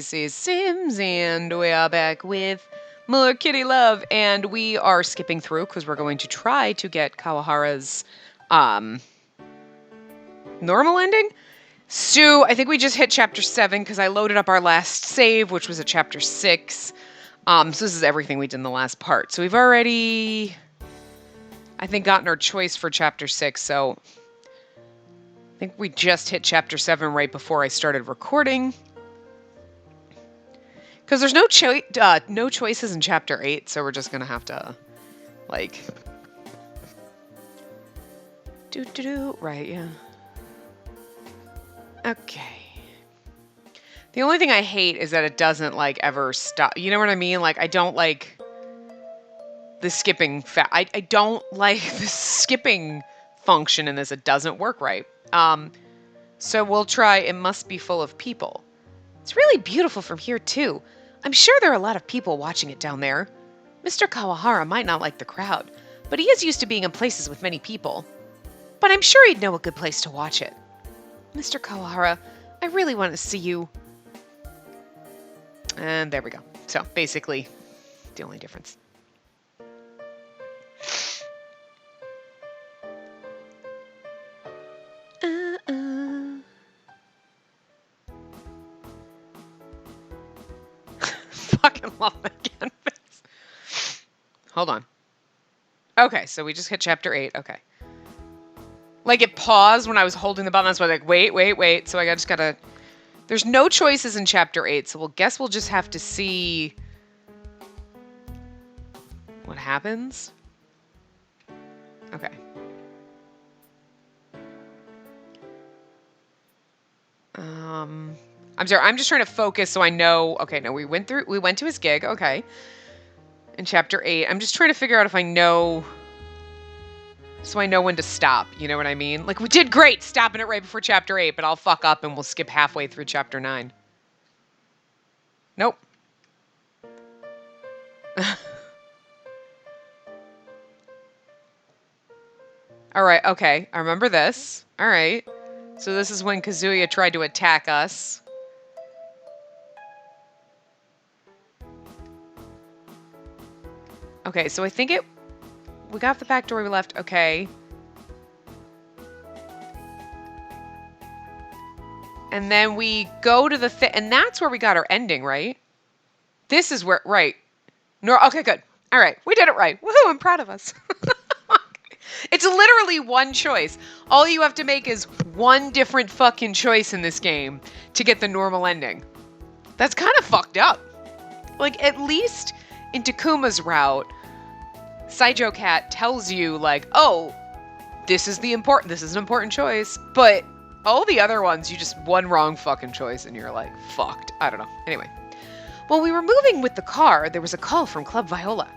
Spacey Sims, and we are back with more Kitty Love, and we are skipping through because we're going to try to get Kawahara's normal ending. So I think we just hit chapter 7 because I loaded up our last save, which was at chapter 6. So this is everything we did in the last part. So we've already, I think, gotten our choice for chapter 6. So I think we just hit chapter 7 right before I started recording. Because there's no choices in chapter 8, so we're just going to have to, like... Right, yeah. Okay. The only thing I hate is that it doesn't, like, ever stop. You know what I mean? Like, I don't like the skipping... I don't like the skipping function in this. It doesn't work right. So we'll try It Must Be Full of People. It's really beautiful from here, too. I'm sure there are a lot of people watching it down there. Mr. Kawahara might not like the crowd, but he is used to being in places with many people. But I'm sure he'd know a good place to watch it. Mr. Kawahara, I really want to see you. And there we go. So, basically, the only difference. Fucking love that canvas. Hold on. Okay, so we just hit chapter 8. Okay. Like, it paused when I was holding the button. That's why I was like, wait. So I just gotta... There's no choices in chapter 8, so we'll just have to see what happens. Okay. I'm sorry, I'm just trying to focus so I know. Okay, no, we went to his gig, okay. In chapter 8. I'm just trying to figure out if I know, so I know when to stop, you know what I mean? Like, we did great stopping it right before chapter 8, but I'll fuck up and we'll skip halfway through chapter 9. Nope. Alright, okay, I remember this. Alright. So this is when Kazuya tried to attack us. Okay, so I think we got the back door we left. Okay. And then we go to the and that's where we got our ending, right? This is where, right. No, okay, good. All right, we did it right. Woohoo, I'm proud of us. It's literally one choice. All you have to make is one different fucking choice in this game to get the normal ending. That's kind of fucked up. Like, at least in Takuma's route, Saijo Cat tells you, like, oh, this is an important choice. But all the other ones, you just one wrong fucking choice and you're like, fucked. I don't know. Anyway. While we were moving with the car, there was a call from Club Viola.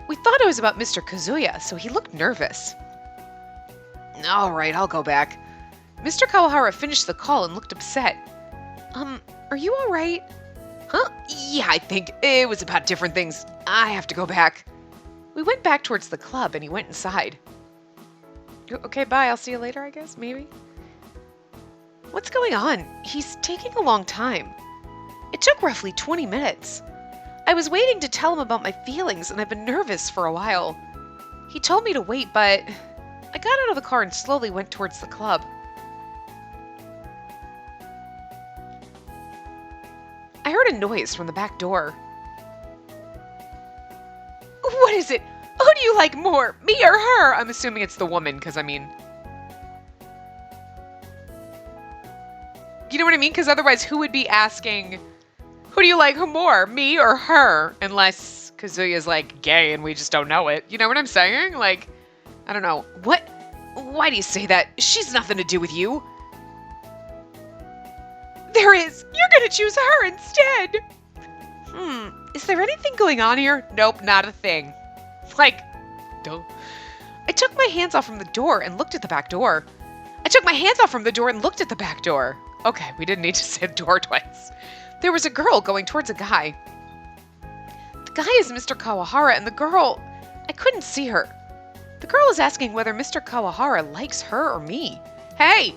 We thought it was about Mr. Kazuya, so he looked nervous. All right, I'll go back. Mr. Kawahara finished the call and looked upset. Are you all right? Huh? Yeah, I think it was about different things. I have to go back. We went back towards the club and he went inside. Okay, bye. I'll see you later, I guess, maybe. What's going on? He's taking a long time. It took roughly 20 minutes. I was waiting to tell him about my feelings and I've been nervous for a while. He told me to wait, but I got out of the car and slowly went towards the club. I heard a noise from the back door. What is it? Who do you like more, me or her? I'm assuming it's the woman, because, I mean... You know what I mean? Because otherwise, who would be asking, who do you like more, me or her? Unless Kazuya's, like, gay and we just don't know it. You know what I'm saying? Like, I don't know. What? Why do you say that? She's nothing to do with you. There is. You're gonna choose her instead. Is there anything going on here? Nope, not a thing. Like, duh. I took my hands off from the door and looked at the back door. Okay, we didn't need to say the door twice. There was a girl going towards a guy. The guy is Mr. Kawahara, and the girl... I couldn't see her. The girl is asking whether Mr. Kawahara likes her or me. Hey,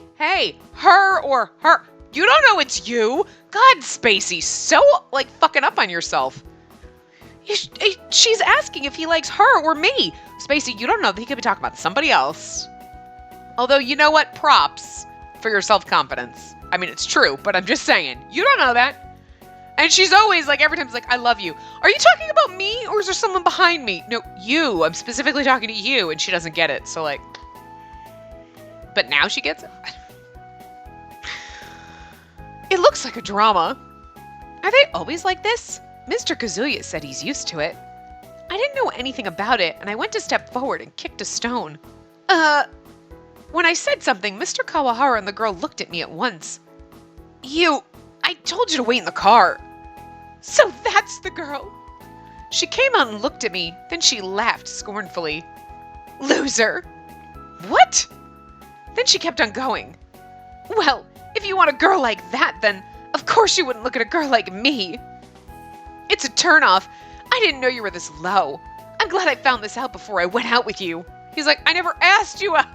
her or her. You don't know it's you. God, Spacey, so, like, fucking up on yourself. She's asking if he likes her or me. Spacey, you don't know that he could be talking about somebody else. Although, you know what? Props for your self-confidence. I mean, it's true, but I'm just saying. You don't know that. And she's always like, every time it's like, I love you. Are you talking about me or is there someone behind me? No, you. I'm specifically talking to you, and she doesn't get it. So, like, but now she gets it. It looks like a drama. Are they always like this? Mr. Kazuya said he's used to it. I didn't know anything about it, and I went to step forward and kicked a stone. When I said something, Mr. Kawahara and the girl looked at me at once. I told you to wait in the car. So that's the girl. She came out and looked at me, then she laughed scornfully. Loser. What? Then she kept on going. Well, if you want a girl like that, then of course you wouldn't look at a girl like me. It's a turnoff. I didn't know you were this low. I'm glad I found this out before I went out with you. He's like, I never asked you out.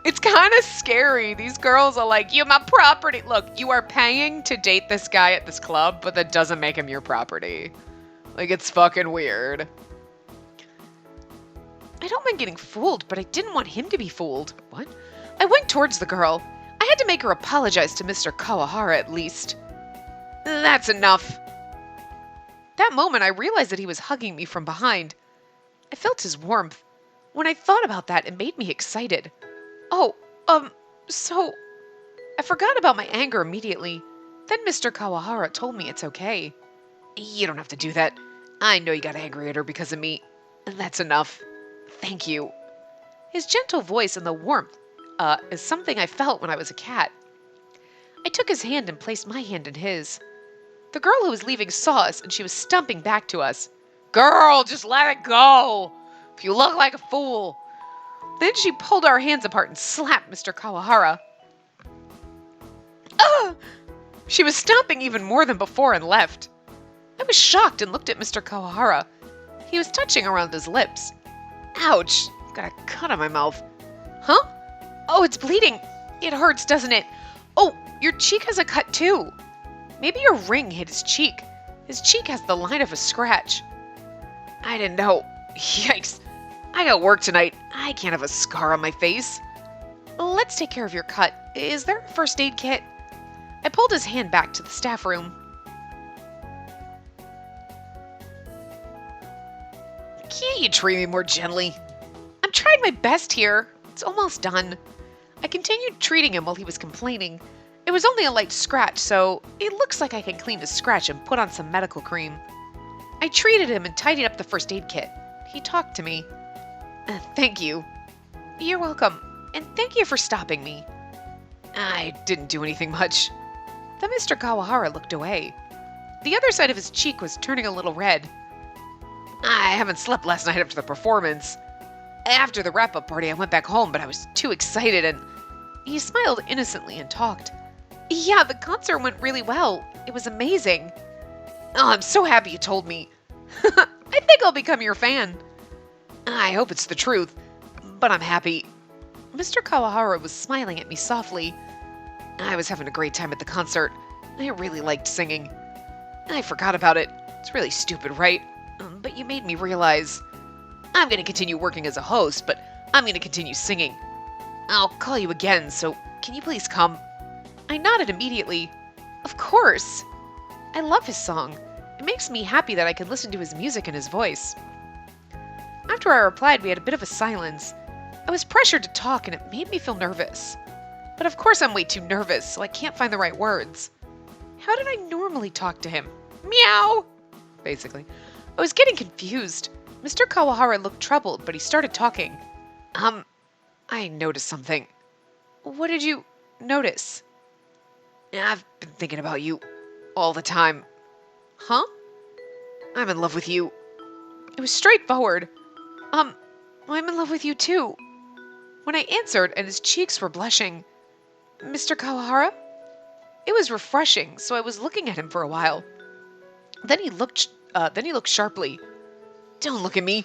It's kind of scary. These girls are like, you're my property. Look, you are paying to date this guy at this club, but that doesn't make him your property. Like, it's fucking weird. I don't mind getting fooled, but I didn't want him to be fooled. What? I went towards the girl. I had to make her apologize to Mr. Kawahara at least. That's enough. That moment, I realized that he was hugging me from behind. I felt his warmth. When I thought about that, it made me excited. Oh, so... I forgot about my anger immediately. Then Mr. Kawahara told me it's okay. You don't have to do that. I know you got angry at her because of me. That's enough. Thank you. His gentle voice and the warmth, is something I felt when I was a cat. I took his hand and placed my hand in his. The girl who was leaving saw us, and she was stumping back to us. Girl, just let it go. If you look like a fool. Then she pulled our hands apart and slapped Mr. Kawahara. Ugh! She was stomping even more than before and left. I was shocked and looked at Mr. Kawahara. He was touching around his lips. Ouch! I've got a cut on my mouth. Huh? Oh, it's bleeding. It hurts, doesn't it? Oh, your cheek has a cut too. Maybe your ring hit his cheek. His cheek has the line of a scratch. I didn't know. Yikes. I got work tonight. I can't have a scar on my face. Let's take care of your cut. Is there a first aid kit? I pulled his hand back to the staff room. Can't you treat me more gently? I'm trying my best here. It's almost done. I continued treating him while he was complaining. It was only a light scratch, so it looks like I can clean his scratch and put on some medical cream. I treated him and tidied up the first aid kit. He talked to me. Thank you. You're welcome, and thank you for stopping me. I didn't do anything much. Then Mr. Kawahara looked away. The other side of his cheek was turning a little red. I haven't slept last night after the performance. After the wrap-up party, I went back home, but I was too excited, and he smiled innocently and talked. Yeah, the concert went really well. It was amazing. Oh, I'm so happy you told me. I think I'll become your fan. I hope it's the truth, but I'm happy. Mr. Kawahara was smiling at me softly. I was having a great time at the concert. I really liked singing. I forgot about it. It's really stupid, right? But you made me realize. I'm going to continue working as a host, but I'm going to continue singing. I'll call you again, so can you please come? I nodded immediately. Of course. I love his song. It makes me happy that I can listen to his music and his voice. After I replied, we had a bit of a silence. I was pressured to talk, and it made me feel nervous. But of course I'm way too nervous, so I can't find the right words. How did I normally talk to him? Meow! Basically. I was getting confused. Mr. Kawahara looked troubled, but he started talking. I noticed something. What did you notice? I've been thinking about you all the time. Huh? I'm in love with you. It was straightforward. I'm in love with you too. When I answered and his cheeks were blushing, Mr. Kawahara? It was refreshing, so I was looking at him for a while. Then he looked sharply. Don't look at me.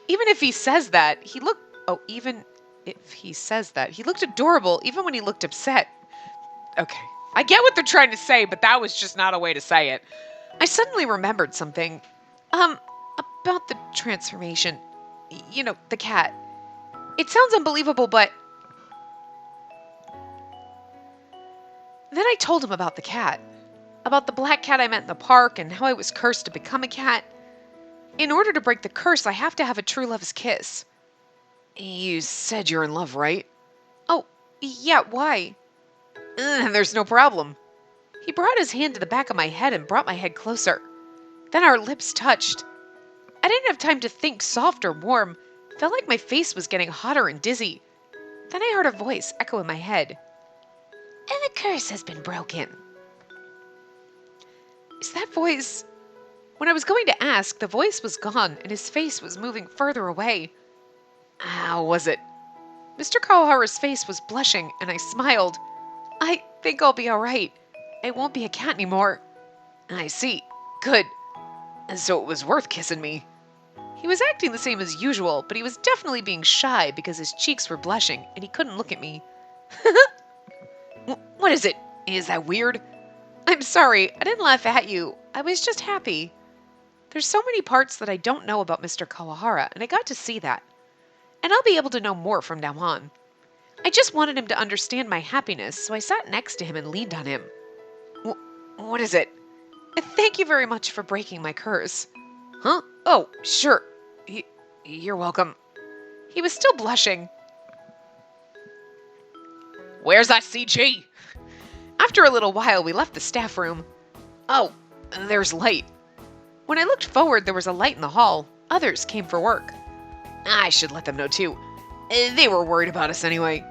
Even if he says that, he looked adorable, even when he looked upset. Okay. I get what they're trying to say, but that was just not a way to say it. I suddenly remembered something. Um, about the transformation. You know, the cat. It sounds unbelievable, but... Then I told him about the cat. About the black cat I met in the park and how I was cursed to become a cat. In order to break the curse, I have to have a true love's kiss. You said you're in love, right? Oh, yeah, why? There's no problem. He brought his hand to the back of my head and brought my head closer. Then our lips touched. I didn't have time to think soft or warm. Felt like my face was getting hotter and dizzy. Then I heard a voice echo in my head. And the curse has been broken. Is that voice... When I was going to ask, the voice was gone and his face was moving further away. How was it? Mr. Kawahara's face was blushing and I smiled. I think I'll be all right. I won't be a cat anymore. I see. Good. And so it was worth kissing me. He was acting the same as usual, but he was definitely being shy because his cheeks were blushing and he couldn't look at me. What is it? Is that weird? I'm sorry. I didn't laugh at you. I was just happy. There's so many parts that I don't know about Mr. Kawahara, and I got to see that. And I'll be able to know more from now on. I just wanted him to understand my happiness, so I sat next to him and leaned on him. What is it? Thank you very much for breaking my curse. Huh? Oh, sure. You're welcome. He was still blushing. Where's that CG? After a little while, we left the staff room. Oh, there's light. When I looked forward, there was a light in the hall. Others came for work. I should let them know too. They were worried about us anyway.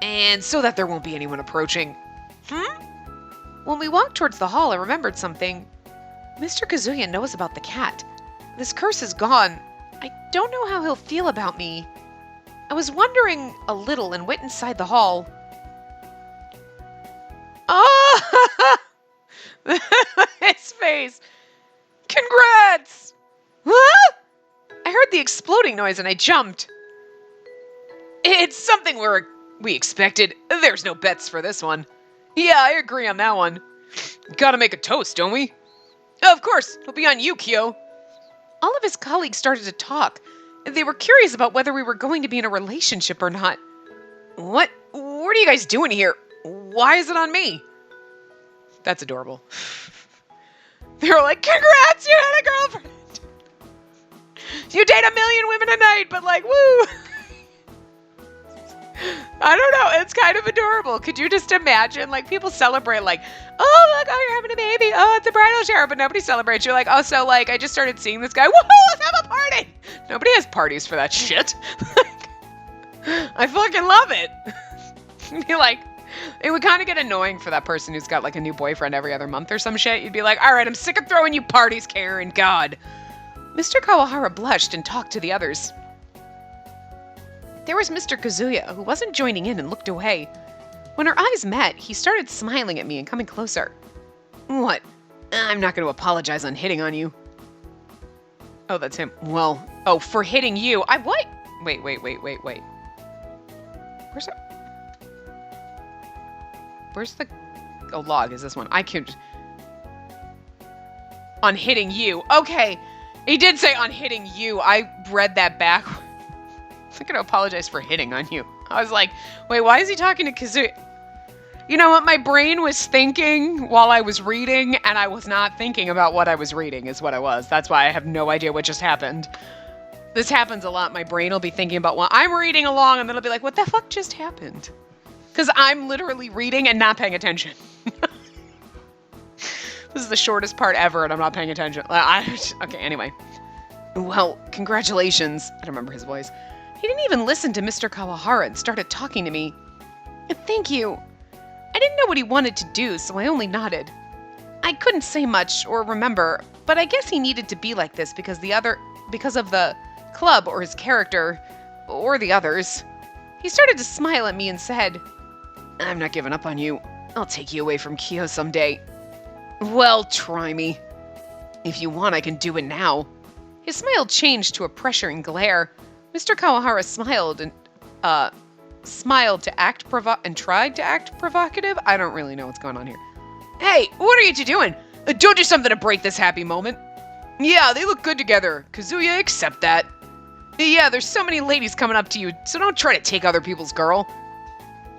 And so that there won't be anyone approaching. When we walked towards the hall, I remembered something. Mr. Kazuya knows about the cat. This curse is gone. I don't know how he'll feel about me. I was wondering a little and went inside the hall. Oh! His face. Congrats! Huh? I heard the exploding noise and I jumped. It's something we expected. There's no bets for this one. Yeah, I agree on that one. Gotta make a toast, don't we? Of course, it'll be on you, Kyo. All of his colleagues started to talk. They were curious about whether we were going to be in a relationship or not. What are you guys doing here? Why is it on me? That's adorable. They were like, congrats, you had a girlfriend. You date 1,000,000 women a night, but like, woo. I don't know. It's kind of adorable. Could you just imagine, like, people celebrate, like, oh, look, oh, you're having a baby. Oh, it's a bridal shower, but nobody celebrates. You're like, oh, so, like, I just started seeing this guy. Woohoo, let's have a party. Nobody has parties for that shit. I fucking love it. Be like, it would kind of get annoying for that person who's got, like, a new boyfriend every other month or some shit. You'd be like, all right, I'm sick of throwing you parties, Karen. God. Mr. Kawahara blushed and talked to the others. There was Mr. Kazuya, who wasn't joining in and looked away. When our eyes met, he started smiling at me and coming closer. What? I'm not going to apologize on hitting on you. Oh, that's him. Well, oh, for hitting you. What? Wait. Where's the log? Is this one? I can't. On hitting you. Okay. He did say on hitting you. I read that backwards. I'm going to apologize for hitting on you. I was like, wait, why is he talking to Kazuya? You know what? My brain was thinking while I was reading, and I was not thinking about what I was reading is what I was. That's why I have no idea what just happened. This happens a lot. My brain will be thinking about what I'm reading along, and then it'll be like, what the fuck just happened? Because I'm literally reading and not paying attention. This is the shortest part ever, and I'm not paying attention. Okay, anyway. Well, congratulations. I don't remember his voice. He didn't even listen to Mr. Kawahara and started talking to me. Thank you. I didn't know what he wanted to do, so I only nodded. I couldn't say much or remember, but I guess he needed to be like this because of the club or his character or the others. He started to smile at me and said, I'm not giving up on you. I'll take you away from Kyo someday. Well, try me. If you want, I can do it now. His smile changed to a pressuring glare. Mr. Kawahara smiled and, smiled to act and tried to act provocative. I don't really know what's going on here. Hey, what are you two doing? Don't do something to break this happy moment. Yeah, they look good together. Kazuya, accept that. Yeah, there's so many ladies coming up to you, so don't try to take other people's girl.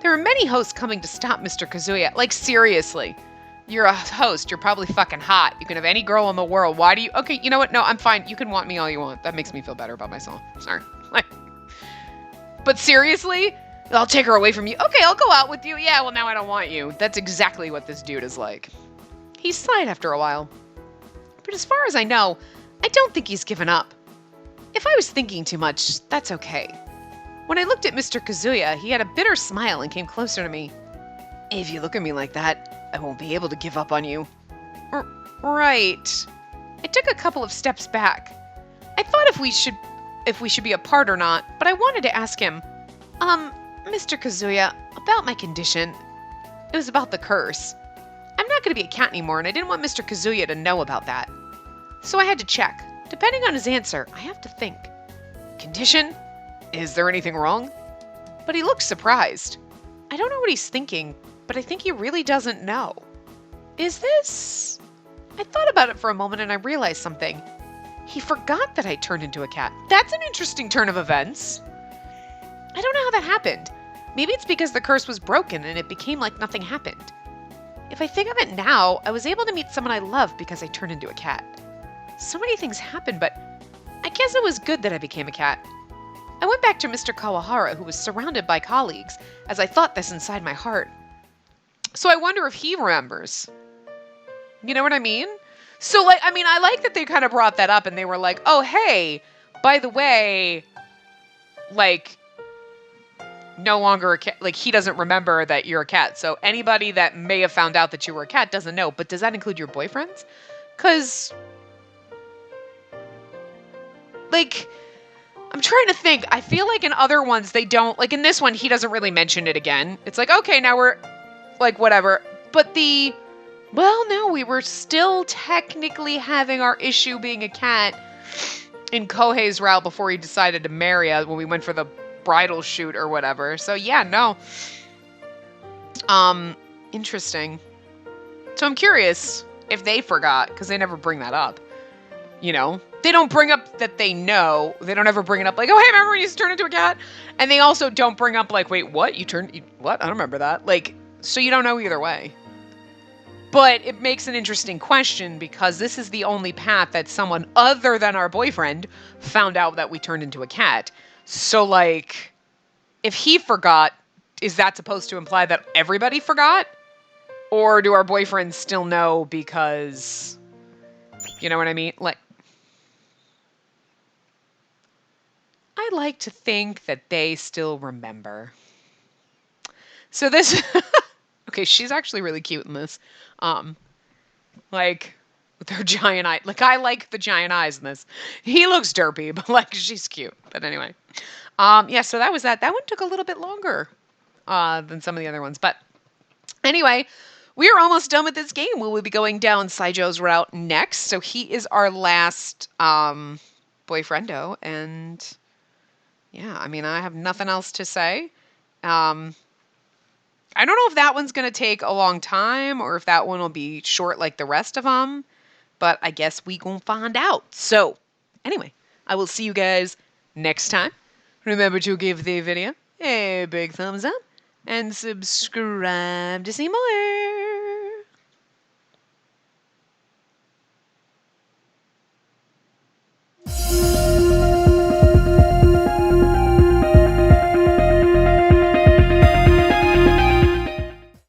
There are many hosts coming to stop Mr. Kazuya. Like, seriously. You're a host. You're probably fucking hot. You can have any girl in the world. Why do you... Okay, you know what? No, I'm fine. You can want me all you want. That makes me feel better about myself. Sorry. Like, but seriously? I'll take her away from you. Okay, I'll go out with you. Yeah, well, now I don't want you. That's exactly what this dude is like. He sighed after a while. But as far as I know, I don't think he's given up. If I was thinking too much, that's okay. When I looked at Mr. Kazuya, he had a bitter smile and came closer to me. If you look at me like that, I won't be able to give up on you. Right. I took a couple of steps back. I thought if we should be apart or not, but I wanted to ask him, Mr. Kazuya, about my condition. It was about the curse. I'm not going to be a cat anymore, and I didn't want Mr. Kazuya to know about that. So I had to check. Depending on his answer, I have to think. Condition? Is there anything wrong? But he looked surprised. I don't know what he's thinking, but I think he really doesn't know. Is this... I thought about it for a moment and I realized something. He forgot that I turned into a cat. That's an interesting turn of events. I don't know how that happened. Maybe it's because the curse was broken and it became like nothing happened. If I think of it now, I was able to meet someone I love because I turned into a cat. So many things happened, but I guess it was good that I became a cat. I went back to Mr. Kawahara, who was surrounded by colleagues, as I thought this inside my heart. So I wonder if he remembers. You know what I mean? So, like, I mean, I like that they kind of brought that up and they were like, oh, hey, by the way, like, no longer a cat. Like, he doesn't remember that you're a cat. So anybody that may have found out that you were a cat doesn't know. But does that include your boyfriends? Because, like, I'm trying to think. I feel like in other ones, they don't. Like, in this one, he doesn't really mention it again. It's like, okay, now we're, like, whatever. But well, no, we were still technically having our issue being a cat in Kohei's route before he decided to marry us when we went for the bridal shoot or whatever. So, yeah, no. Interesting. So I'm curious if they forgot, because they never bring that up. You know? They don't bring up that they know. They don't ever bring it up like, oh, hey, remember when you turned into a cat? And they also don't bring up like, wait, what? What? I don't remember that. Like, so you don't know either way. But it makes an interesting question because this is the only path that someone other than our boyfriend found out that we turned into a cat. So, like, if he forgot, is that supposed to imply that everybody forgot? Or do our boyfriends still know because, you know what I mean? Like, I like to think that they still remember. So this, okay, she's actually really cute in this. Like, with her giant eye. Like, I like the giant eyes in this. He looks derpy, but, like, she's cute. But anyway. Yeah, so that was that. That one took a little bit longer than some of the other ones. But anyway, we are almost done with this game. We will be going down Saijo's route next. So he is our last boyfriendo. And, yeah, I mean, I have nothing else to say. I don't know if that one's going to take a long time or if that one will be short like the rest of them, but I guess we gonna find out. So, anyway, I will see you guys next time. Remember to give the video a big thumbs up and subscribe to see more.